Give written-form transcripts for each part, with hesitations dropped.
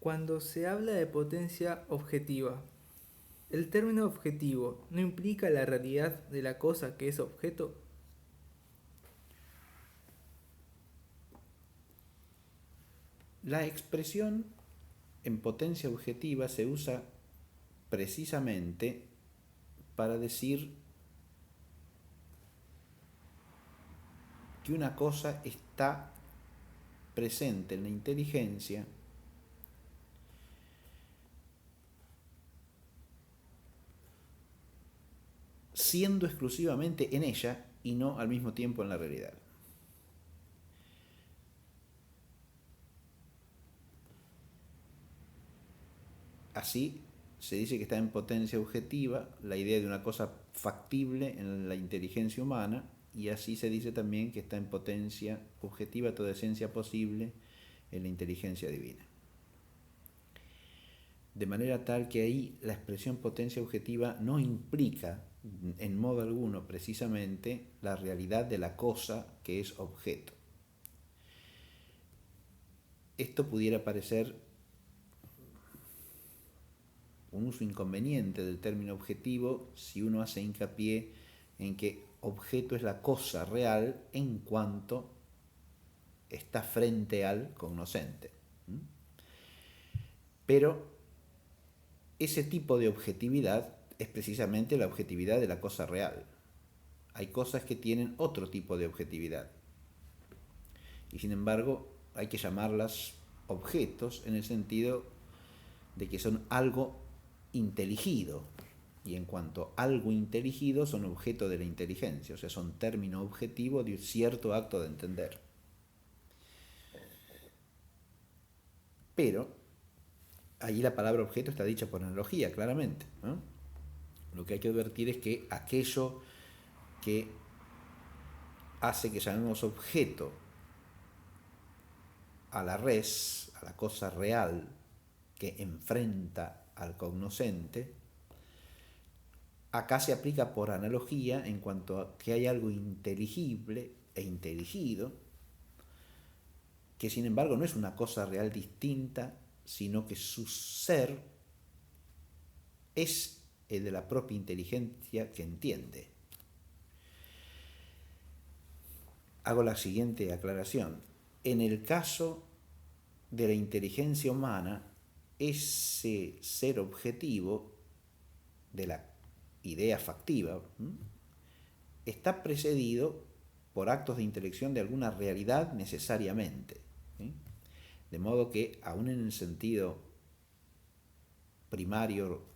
Cuando se habla de potencia objetiva, ¿el término objetivo no implica la realidad de la cosa que es objeto? La expresión en potencia objetiva se usa precisamente para decir que una cosa está presente en la inteligencia siendo exclusivamente en ella y no al mismo tiempo en la realidad. Así se dice que está en potencia objetiva la idea de una cosa factible en la inteligencia humana, y así se dice también que está en potencia objetiva toda esencia posible en la inteligencia divina. De manera tal que ahí la expresión potencia objetiva no implica en modo alguno precisamente la realidad de la cosa que es objeto. Esto pudiera parecer un uso inconveniente del término objetivo si uno hace hincapié en que objeto es la cosa real en cuanto está frente al cognoscente. Pero ese tipo de objetividad es precisamente la objetividad de la cosa real. Hay cosas que tienen otro tipo de objetividad y sin embargo hay que llamarlas objetos en el sentido de que son algo inteligido, y en cuanto algo inteligido son objeto de la inteligencia, o sea, son término objetivo de un cierto acto de entender. Pero allí la palabra objeto está dicha por analogía, claramente, ¿no? Lo que hay que advertir es que aquello que hace que llamemos objeto a la res, a la cosa real que enfrenta al cognoscente, acá se aplica por analogía en cuanto a que hay algo inteligible e inteligido, que sin embargo no es una cosa real distinta, sino que su ser es el de la propia inteligencia que entiende. Hago la siguiente aclaración. En el caso de la inteligencia humana, ese ser objetivo de la idea factiva está precedido por actos de intelección de alguna realidad necesariamente. ¿Sí? De modo que, aun en el sentido primario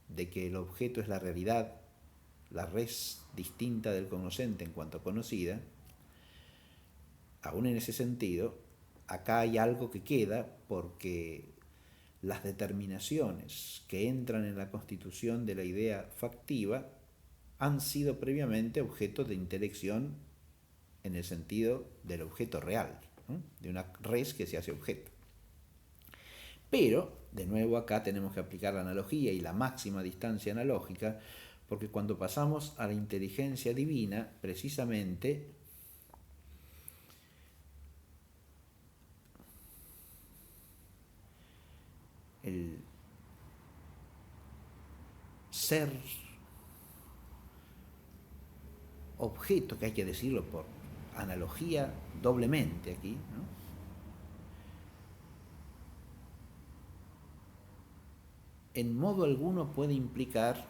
de que el objeto es la realidad, la res distinta del conocente en cuanto conocida, aún en ese sentido, acá hay algo que queda porque las determinaciones que entran en la constitución de la idea factiva han sido previamente objeto de intelección en el sentido del objeto real, ¿no? De una res que se hace objeto. Pero, de nuevo, acá tenemos que aplicar la analogía y la máxima distancia analógica, porque cuando pasamos a la inteligencia divina, precisamente el ser objeto, que hay que decirlo por analogía doblemente aquí, ¿no? En modo alguno puede implicar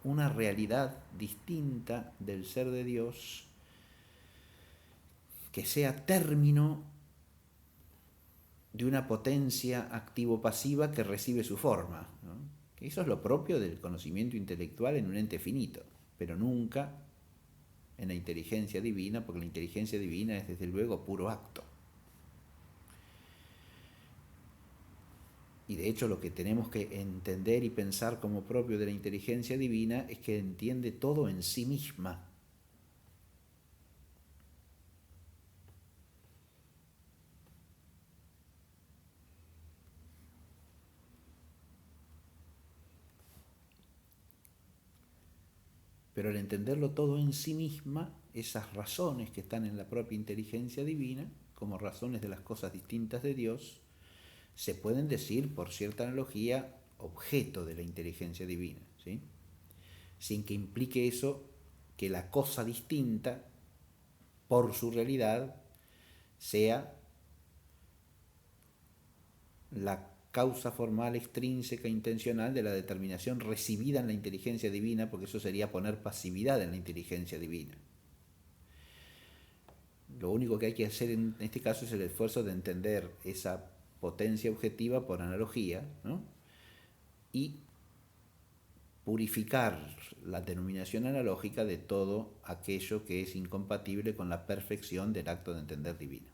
una realidad distinta del ser de Dios que sea término de una potencia activo-pasiva que recibe su forma, ¿no? Eso es lo propio del conocimiento intelectual en un ente finito, pero nunca en la inteligencia divina, porque la inteligencia divina es desde luego puro acto. Y de hecho lo que tenemos que entender y pensar como propio de la inteligencia divina es que entiende todo en sí misma. Pero al entenderlo todo en sí misma, esas razones que están en la propia inteligencia divina, como razones de las cosas distintas de Dios, se pueden decir, por cierta analogía, objeto de la inteligencia divina, ¿sí? Sin que implique eso que la cosa distinta, por su realidad, sea la causa formal extrínseca intencional de la determinación recibida en la inteligencia divina, porque eso sería poner pasividad en la inteligencia divina. Lo único que hay que hacer en este caso es el esfuerzo de entender esa potencia objetiva por analogía, ¿no? Y purificar la denominación analógica de todo aquello que es incompatible con la perfección del acto de entender divino.